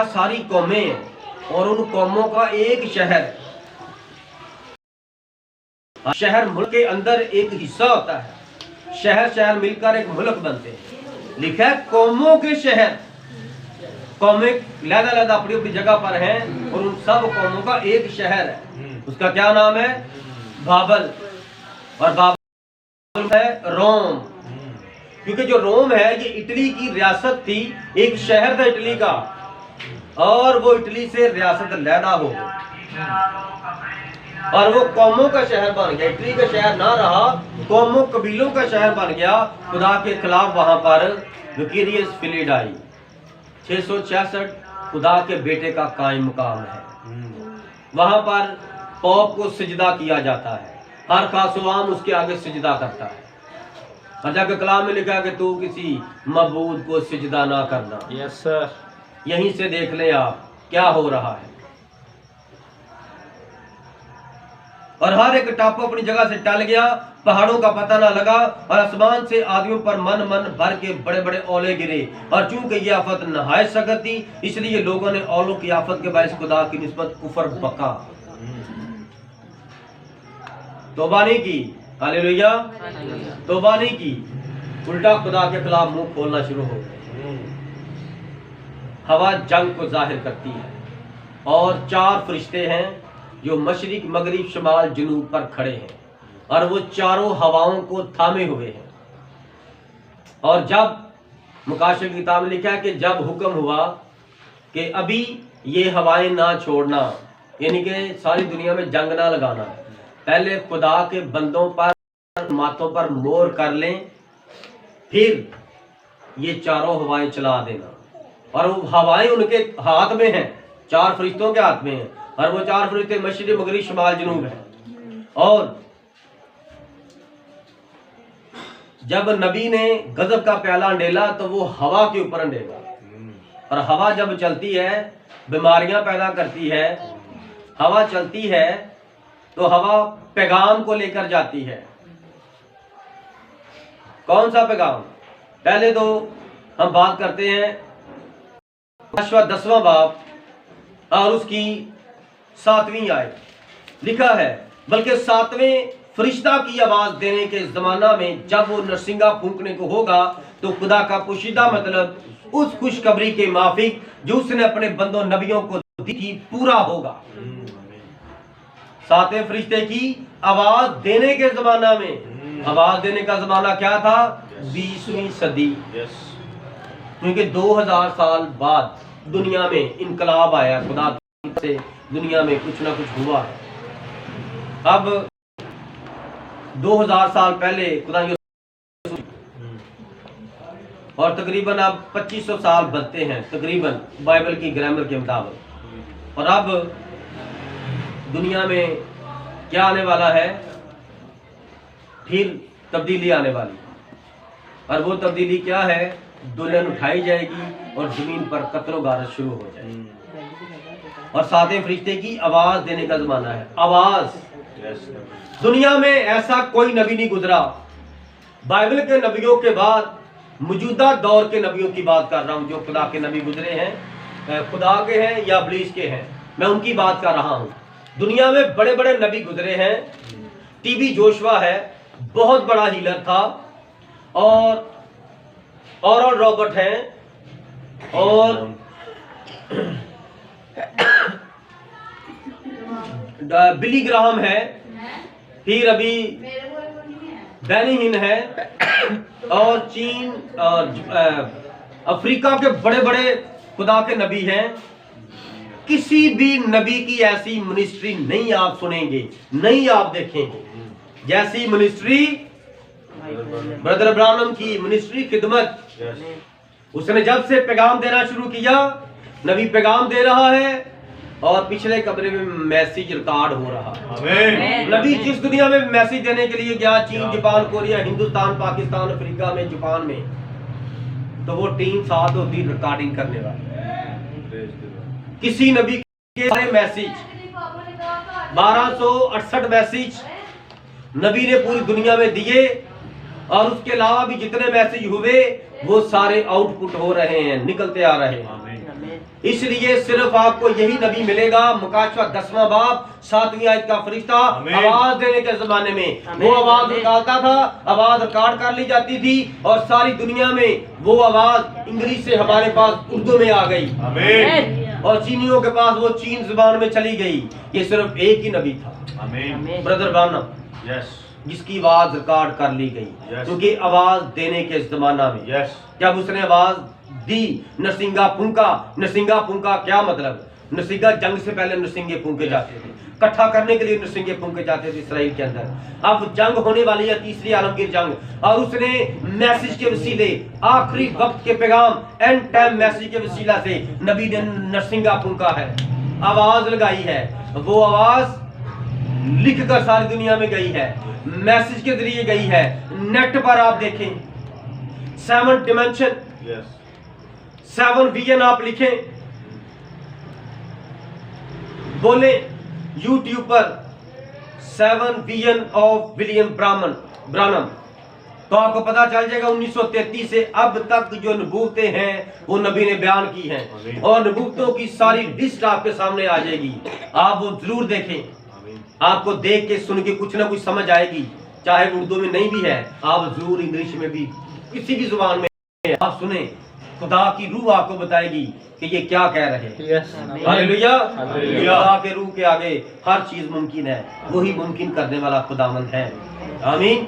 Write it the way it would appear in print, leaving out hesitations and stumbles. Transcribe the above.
सारी कौमें हैं और उन कौमों का एक शहर, शहर मुल्क के अंदर एक हिस्सा होता है, शहर शहर मिलकर एक मुल्क बनते हैं। लिखा है कौमों के शहर, कौमें लहदा अपनी अपनी जगह पर हैं और उन सब कौमों का एक शहर है। उसका क्या नाम है? बाबल। और बाबल है रोम, क्योंकि जो रोम है ये इटली की रियासत थी, एक शहर था इटली का, और वो इटली से रियासत लहदा हो गई और वो कौमों का शहर बन गया। इटली का शहर ना रहा, कौमों कबीलों का शहर बन गया। खुदा के खिलाफ वहां पर विक्टोरियस फिलिडाई 666 खुदा के बेटे का कायम मुकाम है। वहां पर पॉप को सजदा किया जाता है, हर खासवाम उसके आगे सजदा करता है। खुदा के कलाम में लिखा है कि तू किसी मबूद को सजदा ना करना। Yes sir. यहीं से देख लें आप क्या हो रहा है। और हर एक टापू अपनी जगह से टल गया, पहाड़ों का पता ना लगा, और आसमान से आदमियों पर मन भर के बड़े बड़े ओले गिरे। और चूंकि ये आफत नहायत सख्त थी, इसलिए लोगों ने ओलों की आफत के बायस खुदा की निस्बत कुफर बका, तौबा नहीं की। हालेलुया, तौबा नहीं की, उल्टा खुदा के खिलाफ मुंह खोलना शुरू हो गए। हवा जंग को जाहिर करती है और 4 फरिश्ते हैं जो मशरिक मगरिब शमाल जनूब पर खड़े हैं और वो चारों हवाओं को थामे हुए हैं। और जब मुकाशिफ की किताब में लिखा है कि जब हुक्म हुआ कि अभी ये हवाएं ना छोड़ना, यानी कि सारी दुनिया में जंग ना लगाना, पहले खुदा के बंदों पर माथों पर मोहर कर लें, फिर ये चारों हवाएं चला देना। और वो हवाएं उनके हाथ में हैं, 4 फरिश्तों के हाथ में हैं, और वो 4 फरिश्ते मशरिक मगरिब शमाल जनूब हैं। और जब नबी ने गजब का प्याला अंडेला तो वो हवा के ऊपर अंडेला, और हवा जब चलती है बीमारियां पैदा करती है। हवा चलती है तो हवा पैगाम को लेकर जाती है। कौन सा पैगाम? पहले तो हम बात करते हैं 10वां बाब और उसकी 7वीं आयत। लिखा है, बल्कि 7वें फरिश्ता की आवाज देने के जमाना में जब वो नरसिंगा फूंकने को होगा तो खुदा का पोशीदा मतलब उस खुशखबरी के माफिक जो उसने अपने बंदों नबियों को दी थी पूरा होगा। 7वें फरिश्ते की आवाज देने के जमाना में, आवाज देने का जमाना क्या था? 20वीं सदी, क्योंकि 2000 साल बाद दुनिया में इनकलाब आया, खुदा से दुनिया में कुछ ना कुछ हुआ है। अब 2000 साल पहले खुदा और तकरीबन अब 2500 साल बनते हैं तकरीबन बाइबल की ग्रामर के मुताबिक। और अब दुनिया में क्या आने वाला है? फिर तब्दीली आने वाली, और वो तब्दीली क्या है? दुल्हन उठाई जाएगी और जमीन पर कत्लो गारत शुरू हो जाएगी, और 7वें फरिश्ते की आवाज देने का जमाना है। आवाज, दुनिया में ऐसा कोई नबी नहीं गुजरा बाइबल के नबियों के बाद, मौजूदा दौर के नबियों की बात कर रहा हूं, जो खुदा के नबी गुजरे हैं, खुदा के हैं या इब्लीस के हैं, मैं उनकी बात कर रहा हूं। दुनिया में बड़े बड़े नबी गुजरे हैं। टीबी जोशुआ है, बहुत बड़ा हीलर था, और रॉबर्ट हैं, और बिली ग्राहम है, फिर अभी बेनी हिन है, और चीन और अफ्रीका के बड़े बड़े खुदा के नबी हैं। किसी भी नबी की ऐसी मिनिस्ट्री नहीं आप सुनेंगे, नहीं आप देखेंगे जैसी मिनिस्ट्री ब्रदर ब्रानम की मिनिस्ट्री खिदमत। उसने जब से पैगाम देना शुरू किया, नबी पैगाम दे रहा है और पिछले कमरे में मैसेज रिकॉर्ड हो रहा है। नबी जिस दुनिया में मैसेज देने के लिए गया, चीन, Japan, Korea, Hindustan, Pakistan, Africa में, जापान में, तो वो टीम साथ होती रिकॉर्डिंग करने वाली। किसी नबी के सारे मैसेज 1268 मैसेज नबी ने पूरी दुनिया में दिए, और उसके अलावा भी जितने मैसेज हुए वो सारे आउटपुट हो रहे हैं, निकलते आ रहे हैं। اس لیے صرف آپ کو یہی نبی ملے گا، مکاشفہ 10واں باب 7ویں آیت کا فرشتہ آواز دینے کے زمانے میں وہ آواز نکالتا تھا، آواز ریکارڈ کر لی جاتی تھی اور ساری دنیا میں وہ آواز انگلش سے ہمارے پاس اردو میں آ گئی، اور چینیوں کے پاس وہ چین زبان میں چلی گئی۔ یہ صرف ایک ہی نبی تھا، برادر برانم، جس کی آواز ریکارڈ کر لی گئی، کیونکہ آواز دینے کے زمانہ میں جب اس نے آواز دی، نرسنگا پھونکا۔ نرسنگا پھونکا کیا مطلب؟ نرسنگا جنگ سے پہلے نرسنگے پھونکے جاتے تھے، اکٹھا کرنے کے لیے نرسنگے پھونکے جاتے تھے اسرائیل کے اندر۔ اب جنگ ہونے والی ہے، تیسری عالمگیر جنگ، اور اس نے میسج کے وسیلے، آخری وقت کے پیغام، اینڈ ٹائم میسج کے وسیلہ سے نبی نے نرسنگا پھونکا ہے، آواز لگائی ہے۔ وہ آواز لکھ کر ساری دنیا میں گئی ہے، میسج کے ذریعے گئی ہے۔ نیٹ پر آپ دیکھیں 7 ڈیمنشن، 7 ویژن آپ لکھیں، بولیں یوٹیوب پر 7 ویژن آف ولیم برانم، تو آپ کو پتا چل جائے گا 1933 سے اب تک جو نبوتیں ہیں وہ نبی نے بیان کی ہیں، اور نبوتوں کی ساری لسٹ آپ کے سامنے آ جائے گی، آپ وہ ضرور دیکھیں۔ آپ کو دیکھ کے سن کے کچھ نہ کچھ سمجھ آئے گی، چاہے اردو میں نہیں بھی ہے، آپ ضرور انگلش میں بھی، کسی بھی زبان میں آپ سنیں، خدا کی روح آپ کو بتائے گی کہ یہ کیا کہہ رہے ہیں۔ ہاللیلویہ، خدا کے روح کے آگے ہر چیز ممکن ہے، وہی ممکن کرنے والا خداوند ہے۔ آمین۔